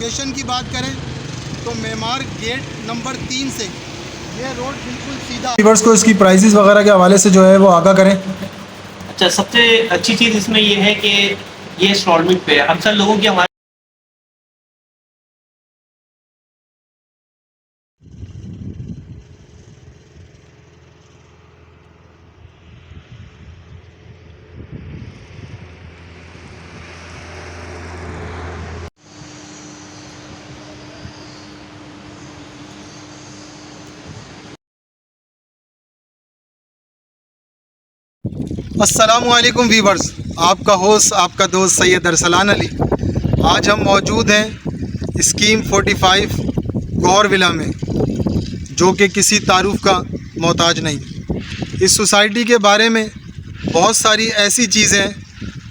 Location की बात करें तो मेमार गेट नंबर 3 से ये रोड बिल्कुल सीधा। व्यूअर्स को इसकी प्राइसेस वगैरह के हवाले से जो है वो आगाह करें। अच्छा, सबसे अच्छी चीज़ इसमें ये है कि ये इंस्टॉलमेंट पे है। अक्सर लोगों की हमारे अस्सलामुअलैकुम वीवर्स, आपका होस्ट आपका दोस्त सैयद अरसलान अली। आज हम मौजूद हैं स्कीम 45 गौर विला में, जो कि किसी तारुफ का मोहताज नहीं। इस सोसाइटी के बारे में बहुत सारी ऐसी चीज़ें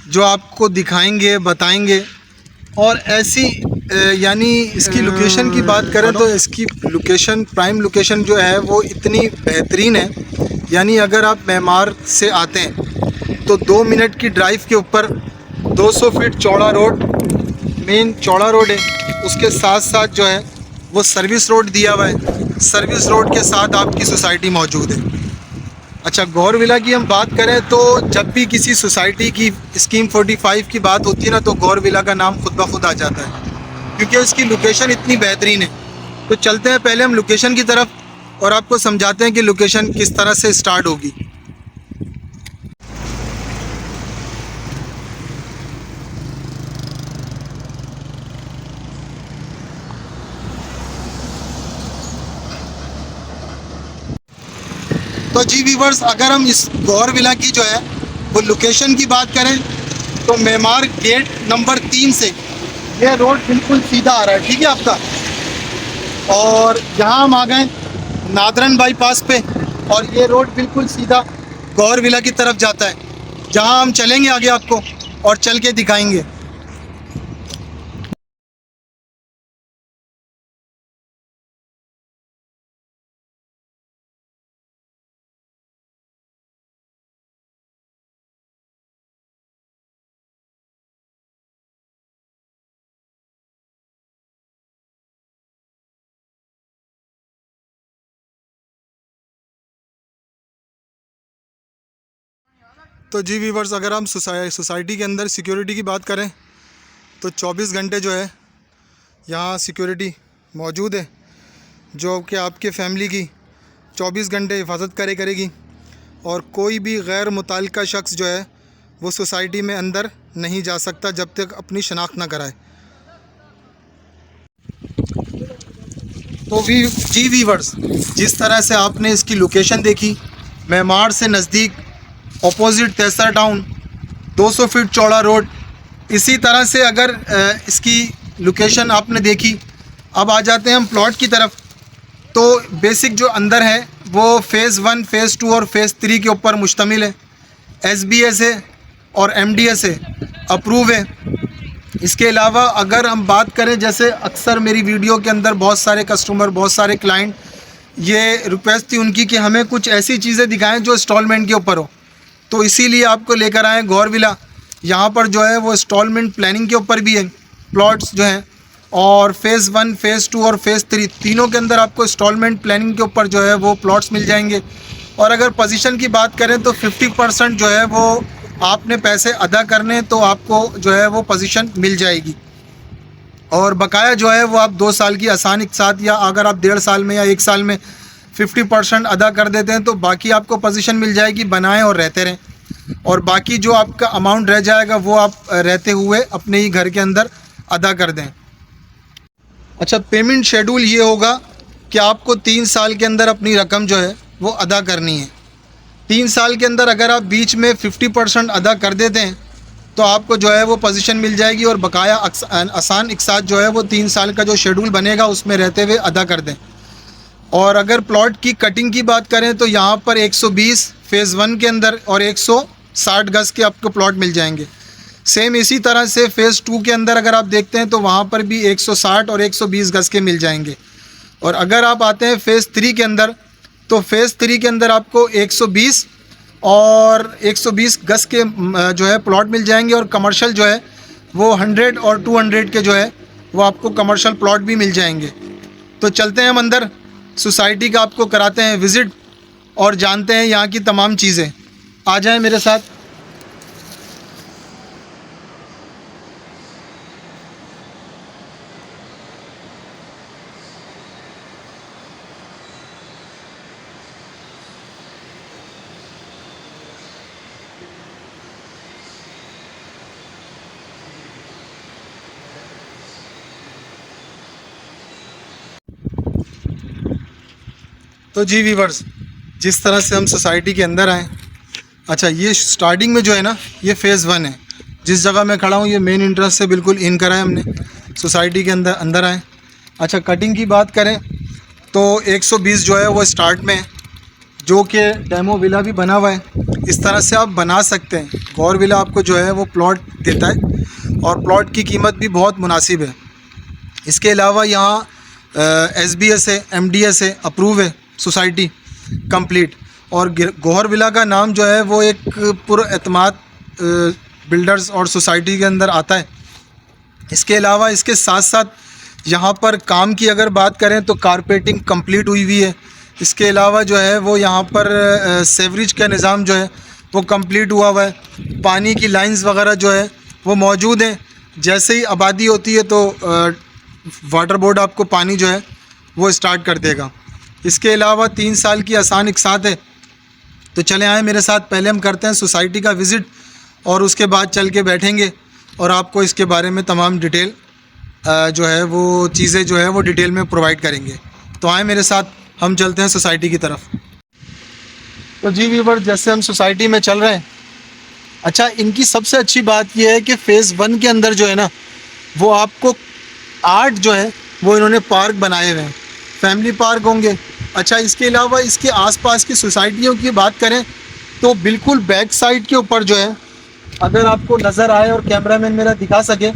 जो आपको दिखाएंगे, बताएंगे। और ऐसी यानी इसकी लोकेशन की बात करें तो इसकी लोकेशन, प्राइम लोकेशन जो है वो इतनी बेहतरीन है। यानी अगर आप मेमार से आते हैं तो 2 मिनट की ड्राइव के ऊपर 200 फीट चौड़ा रोड, मेन चौड़ा रोड है। उसके साथ साथ जो है वो सर्विस रोड दिया हुआ है। सर्विस रोड के साथ आपकी सोसाइटी मौजूद है। अच्छा, गौर विला की हम बात करें तो जब भी किसी सोसाइटी की स्कीम 45 की बात होती है ना, तो गौर विला का नाम खुद ब खुद आ जाता है, क्योंकि उसकी लोकेशन इतनी बेहतरीन है। तो चलते हैं पहले हम लोकेशन की तरफ और आपको समझाते हैं कि लोकेशन किस तरह से स्टार्ट होगी। तो जी व्यूवर्स, अगर हम इस गौर विला की जो है वो लोकेशन की बात करें तो मेमार गेट नंबर 3 से ये रोड बिल्कुल सीधा आ रहा है, ठीक है आपका। और यहाँ हम आ गए नादरन बाईपास पे और ये रोड बिल्कुल सीधा गौर विला की तरफ जाता है, जहाँ हम चलेंगे आगे आपको और चल के दिखाएंगे। तो जी व्यूवर्स, अगर हम सोसाइटी के अंदर सिक्योरिटी की बात करें तो 24 घंटे जो है यहाँ सिक्योरिटी मौजूद है, जो कि आपके फैमिली की 24 घंटे हिफाजत करेगी। और कोई भी गैर मुतल्लिका शख्स जो है वो सोसाइटी में अंदर नहीं जा सकता जब तक अपनी शनाख्त ना कराए। तो जी व्यूवर्स, जिस तरह से आपने इसकी लोकेशन देखी, मेमार से नज़दीक, ऑपोजिट तेसर टाउन, 200 फीट चौड़ा रोड, इसी तरह से अगर इसकी लोकेशन आपने देखी। अब आ जाते हैं हम प्लॉट की तरफ। तो बेसिक जो अंदर है वो फ़ेज़ 1, फ़ेज़ 2 और फ़ेज़ 3 के ऊपर मुश्तमिल है। SBS है और MDS है, अप्रूव है। इसके अलावा अगर हम बात करें, जैसे अक्सर मेरी वीडियो के अंदर बहुत सारे कस्टमर, बहुत सारे क्लाइंट, ये रिक्वेस्ट थी उनकी कि हमें कुछ ऐसी चीज़ें दिखाएं जो इंस्टॉलमेंट के ऊपर हो। तो इसीलिए आपको लेकर आए गौर विला। यहाँ पर जो है वो इंस्टॉलमेंट प्लानिंग के ऊपर भी है प्लॉट्स जो हैं, और फ़ेज़ 1, फ़ेज़ 2 और फ़ेज़ 3 तीनों के अंदर आपको इंस्टॉलमेंट प्लानिंग के ऊपर जो है वो प्लॉट्स मिल जाएंगे। और अगर पोजीशन की बात करें तो 50% जो है वो आपने पैसे अदा करने, तो आपको जो है वो पोजीशन मिल जाएगी। और बकाया जो है वो आप 2 साल की आसान के साथ, या अगर आप 1.5 साल में या 1 साल में 50% अदा कर देते हैं तो बाकी आपको पोजीशन मिल जाएगी। बनाएं और रहते रहें, और बाकी जो आपका अमाउंट रह जाएगा वो आप रहते हुए अपने ही घर के अंदर अदा कर दें। अच्छा, पेमेंट शेड्यूल ये होगा कि आपको 3 साल के अंदर अपनी रकम जो है वो अदा करनी है। 3 साल के अंदर अगर आप बीच में 50% अदा कर देते हैं तो आपको जो है वो पोजीशन मिल जाएगी, और बकाया आसान एक साथ जो है वो 3 साल का जो शेड्यूल बनेगा उसमें रहते हुए अदा कर दें। और अगर प्लॉट की कटिंग की बात करें तो यहाँ पर 120 फ़ेज़ 1 के अंदर और 160 गज़ के आपको प्लॉट मिल जाएंगे। सेम इसी तरह से फ़ेज़ 2 के अंदर अगर आप देखते हैं तो वहाँ पर भी 160 और 120 गज़ के मिल जाएंगे। और अगर आप आते हैं फ़ेज़ 3 के अंदर, तो फ़ेज़ 3 के अंदर आपको 120 और 120 गज़ के जो है प्लॉट मिल जाएंगे, और कमर्शियल जो है वो 100 और 200 के जो है वो आपको कमर्शियल प्लॉट भी मिल जाएंगे। तो चलते हैं हम अंदर, सोसाइटी का आपको कराते हैं विज़िट और जानते हैं यहाँ की तमाम चीज़ें। आ जाएं मेरे साथ। तो जी वीवर्स, जिस तरह से हम सोसाइटी के अंदर आए, अच्छा ये स्टार्टिंग में जो है ना, ये फ़ेज़ 1 है। जिस जगह मैं खड़ा हूँ ये मेन इंट्रेंस से बिल्कुल इन करा है हमने, सोसाइटी के अंदर आए। अच्छा कटिंग की बात करें तो 120 जो है वो स्टार्ट में है, जो कि डेमो विला भी बना हुआ है। इस तरह से आप बना सकते हैं। गौर विला आपको जो है वो प्लॉट देता है और प्लॉट की कीमत भी बहुत मुनासिब है। इसके अलावा यहाँ SBS है, MDS है, अप्रूव है सोसाइटी कंप्लीट। और गौहर विला का नाम जो है वो एक पुरएतमाद बिल्डर्स और सोसाइटी के अंदर आता है। इसके अलावा इसके साथ साथ यहाँ पर काम की अगर बात करें तो कारपेटिंग कंप्लीट हुई हुई है। इसके अलावा जो है वो यहाँ पर सेवरेज का निज़ाम जो है वो कंप्लीट हुआ हुआ है। पानी की लाइंस वगैरह जो है वो मौजूद हैं। जैसे ही आबादी होती है तो वाटर बोर्ड आपको पानी जो है वो स्टार्ट कर देगा। इसके अलावा 3 साल की आसान इकसात है। तो चले आए मेरे साथ, पहले हम करते हैं सोसाइटी का विज़िट और उसके बाद चल के बैठेंगे और आपको इसके बारे में तमाम डिटेल जो है वो चीज़ें जो है वो डिटेल में प्रोवाइड करेंगे। तो आए मेरे साथ, हम चलते हैं सोसाइटी की तरफ। तो जी व्यूवर, जैसे हम सोसाइटी में चल रहे हैं, अच्छा इनकी सबसे अच्छी बात यह है कि फ़ेज़ 1 के अंदर जो है ना वो आपको 8 जो है वो इन्होंने पार्क बनाए हुए हैं, फैमिली पार्क होंगे। अच्छा इसके अलावा इसके आसपास की सोसाइटियों की बात करें तो बिल्कुल बैक साइड के ऊपर जो है, अगर आपको नज़र आए और कैमरामैन मेरा दिखा सके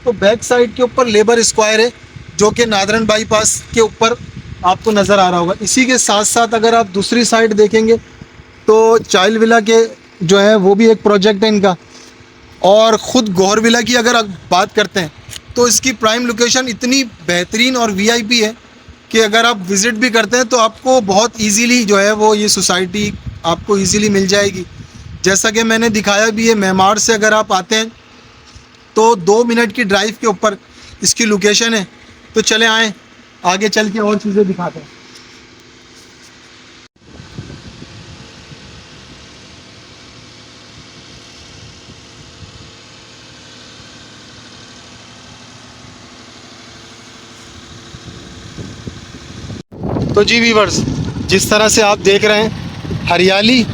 तो बैक साइड के ऊपर लेबर स्क्वायर है, जो कि नादरन बाईपास के ऊपर आपको नज़र आ रहा होगा। इसी के साथ साथ अगर आप दूसरी साइड देखेंगे तो चाइल्ड विला के जो है वो भी एक प्रोजेक्ट है इनका। और ख़ुद गौहर विला की अगर आप बात करते हैं तो इसकी प्राइम लोकेशन इतनी बेहतरीन और VIP है कि अगर आप विज़िट भी करते हैं तो आपको बहुत इजीली जो है वो ये सोसाइटी आपको इजीली मिल जाएगी। जैसा कि मैंने दिखाया भी है, मेमार से अगर आप आते हैं तो 2 मिनट की ड्राइव के ऊपर इसकी लोकेशन है। तो चले आएँ आगे चल के और चीज़ें दिखाते हैं। तो जी वीवर्स, जिस तरह से आप देख रहे हैं हरियाली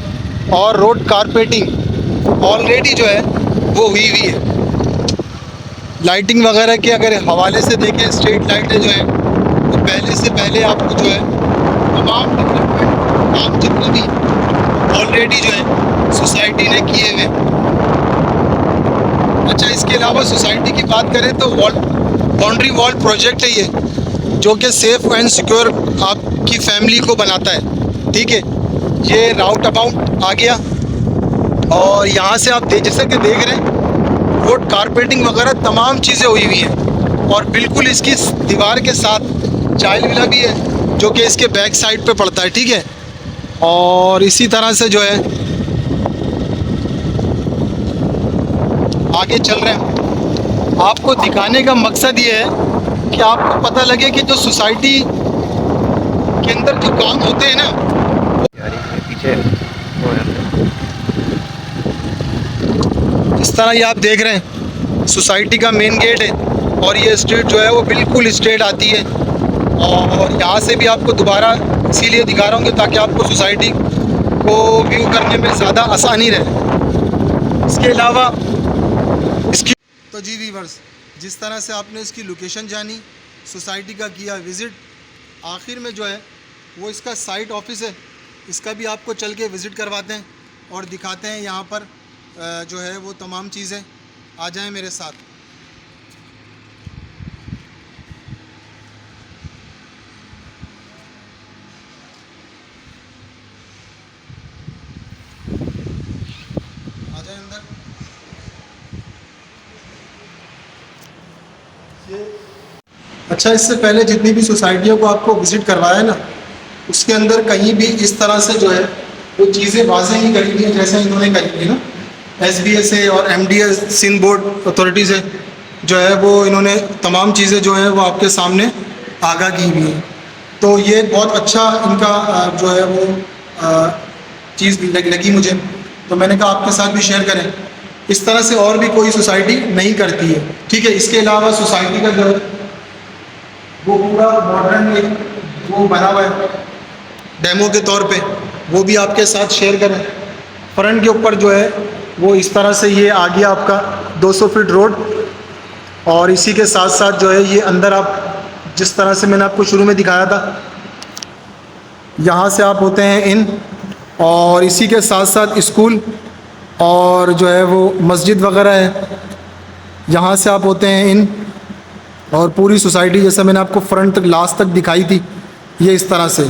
और रोड कारपेटिंग ऑलरेडी जो है वो हुई हुई है। लाइटिंग वगैरह के अगर हवाले से देखें, स्ट्रीट लाइटें जो है वो पहले से पहले आपको जो है तमाम डेवलपमेंट काम जितने भी ऑलरेडी जो है सोसाइटी ने किए हुए। अच्छा इसके अलावा सोसाइटी की बात करें तो बाउंड्री वॉल प्रोजेक्ट है ये, जो कि सेफ़ एंड सिक्योर आपकी फैमिली को बनाता है। ठीक है, ये राउट अबाउट आ गया और यहाँ से आप जैसे कि देख रहे हैं रोड कारपेटिंग वगैरह तमाम चीज़ें हुई हुई हैं। और बिल्कुल इसकी दीवार के साथ चाइल्ड विला भी है, जो कि इसके बैक साइड पे पड़ता है। ठीक है, और इसी तरह से जो है आगे चल रहे हैं। आपको दिखाने का मकसद ये है कि आपको पता लगे कि जो सोसाइटी के अंदर जो काम होते हैं ना, पीछे इस तरह ये आप देख रहे हैं सोसाइटी का मेन गेट है और ये स्ट्रीट जो है वो बिल्कुल स्ट्रेट आती है। और यहाँ से भी आपको दोबारा इसीलिए दिखा रहा हूँ कि ताकि आपको सोसाइटी को व्यू करने में ज़्यादा आसानी रहे। इसके अलावा इसकी तो जी वीवर्स, जिस तरह से आपने इसकी लोकेशन जानी, सोसाइटी का किया विज़िट, आखिर में जो है वो इसका साइट ऑफिस है, इसका भी आपको चल के विज़िट करवाते हैं और दिखाते हैं यहाँ पर जो है वो तमाम चीज़ें। आ जाएं मेरे साथ। आ जाएं अंदर। ये अच्छा, इससे पहले जितनी भी सोसाइटियों को आपको विज़िट करवाया है ना, उसके अंदर कहीं भी इस तरह से जो है वो चीज़ें वाज़ेह नहीं करी गई हैं जैसे इन्होंने करी थी ना। SBSA और MDS सिंध बोर्ड अथॉरिटी से जो है वो इन्होंने तमाम चीज़ें जो है वो आपके सामने आगाह की हुई हैं। तो ये बहुत अच्छा इनका जो है वो चीज़ लगी मुझे, तो मैंने कहा आपके साथ भी शेयर करें। इस तरह से और भी कोई सोसाइटी नहीं करती है, ठीक है। इसके अलावा सोसाइटी का जो है वो पूरा मॉडर्न एक वो बना हुआ है डेमो के तौर पे, वो भी आपके साथ शेयर करें। फ्रंट के ऊपर जो है वो इस तरह से ये आ गया आपका 200 फीट रोड, और इसी के साथ साथ जो है ये अंदर आप जिस तरह से मैंने आपको शुरू में दिखाया था, यहाँ से आप होते हैं इन, और इसी के साथ साथ स्कूल और जो है वो मस्जिद वगैरह है, यहाँ से आप होते हैं इन, और पूरी सोसाइटी जैसा मैंने आपको फ्रंट तक लास्ट तक दिखाई थी, ये इस तरह से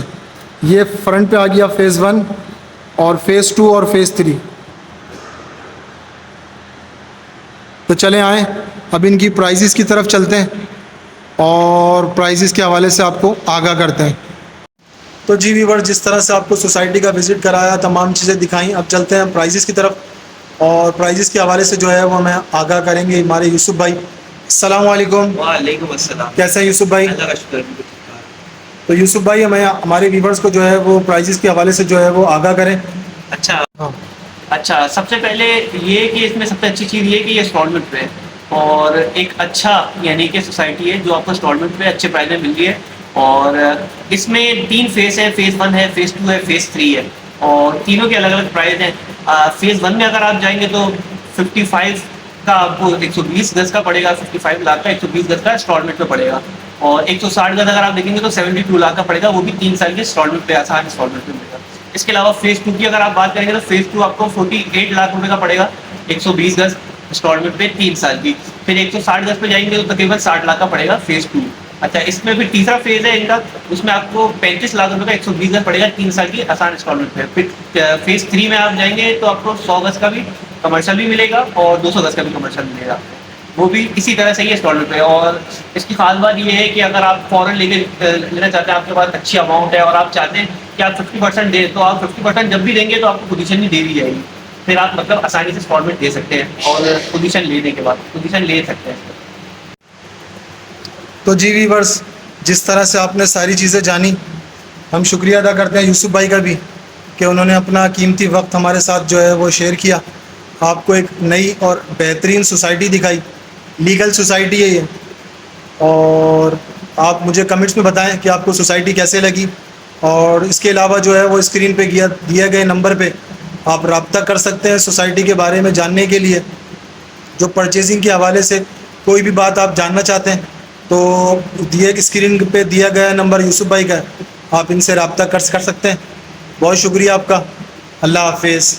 ये फ्रंट पे आ गया फ़ेज़ 1 और फ़ेज़ 2 और फ़ेज़ 3। तो चलें आएँ अब इनकी प्राइजेस की तरफ चलते हैं और प्राइजेस के हवाले से आपको आगाह करते हैं। तो जी व्यूअर्स, जिस तरह से आपको सोसाइटी का विज़िट कराया, तमाम चीज़ें दिखाई, अब चलते हैं प्राइजेस की तरफ, और प्राइजेस के हवाले से जो है वो हमें आगाह करेंगे हमारे यूसुफ भाई। अस्सलाम वालेकुम। वालेकुम अस्सलाम। कैसे हैं यूसुफ भाई? अल्लाह का शुक्र। तो यूसुफ भाई हमें हमारे व्यूवर्स को जो है वो प्राइजेस के हवाले से जो है वो आगाह करें। अच्छा हाँ अच्छा, सबसे पहले ये कि इसमें सबसे अच्छी चीज़ ये कि ये इंस्टॉलमेंट पे है, और एक अच्छा यानी कि सोसाइटी है जो आपको इंस्टॉलमेंट पे अच्छे प्राइस में मिल रही है। और इसमें 3 फेज़ है, फ़ेज़ 1 है, फ़ेज़ 2 है, फ़ेज़ 3 है, और तीनों के अलग अलग प्राइस हैं। फ़ेज़ 1 में अगर आप जाएंगे तो 55 का आपको 120 गज का पड़ेगा, 55 लाख का 120 गज का इंस्टॉलमेंट पे पड़ेगा, और 160 गज अगर आप देखेंगे तो 72 लाख का पड़ेगा, वो भी 3 साल के इंस्टॉलमेंट पे, आसान इंस्टॉलमेंट पे मिलेगा। इसके अलावा फ़ेज़ 2 की अगर आप बात करेंगे तो फ़ेज़ 2 आपको 48 लाख रुपए का पड़ेगा, 120 गज इंस्टॉलमेंट पे 3 साल की। फिर 160 गज पे जाएंगे तो तकरीबन 60 लाख का पड़ेगा फ़ेज़ 2। अच्छा, इसमें फिर तीसरा फेज़ है इनका, उसमें आपको 35 लाख रुपए का 120 गज पड़ेगा, 3 साल की आसान इंस्टॉलमेंट पे। फिर फ़ेज़ 3 में आप जाएंगे तो आपको 100 गज का भी कमर्शियल भी मिलेगा और 200 गज का भी कमर्शियल मिलेगा, वो भी इसी तरह से ही इंस्टॉलमेंट पे। और इसकी खास बात ये है कि अगर आप फ़ौरन लेना चाहते हैं, आपके पास अच्छी अमाउंट है और आप चाहते हैं कि आप 50% दें, तो आप 50% जब भी देंगे तो आपको पोजीशन भी दे दी जाएगी, फिर आप मतलब आसानी से इंस्टॉलमेंट दे सकते हैं और पोजीशन लेने के बाद पोजीशन ले सकते हैं। तो जी व्यूअर्स, जिस तरह से आपने सारी चीज़ें जानी, हम शुक्रिया अदा करते हैं यूसुफ भाई का भी कि उन्होंने अपना कीमती वक्त हमारे साथ जो है वो शेयर किया, आपको एक नई और बेहतरीन सोसाइटी दिखाई, लीगल सोसाइटी है ये। और आप मुझे कमेंट्स में बताएं कि आपको सोसाइटी कैसे लगी, और इसके अलावा जो है वो स्क्रीन पे दिए गए नंबर पे आप रब्ता कर सकते हैं सोसाइटी के बारे में जानने के लिए। जो परचेजिंग के हवाले से कोई भी बात आप जानना चाहते हैं तो स्क्रीन पे दिया गया नंबर यूसुफ भाई का, आप इनसे रब्ता कर सकते हैं। बहुत शुक्रिया आपका। अल्लाह हाफिज़।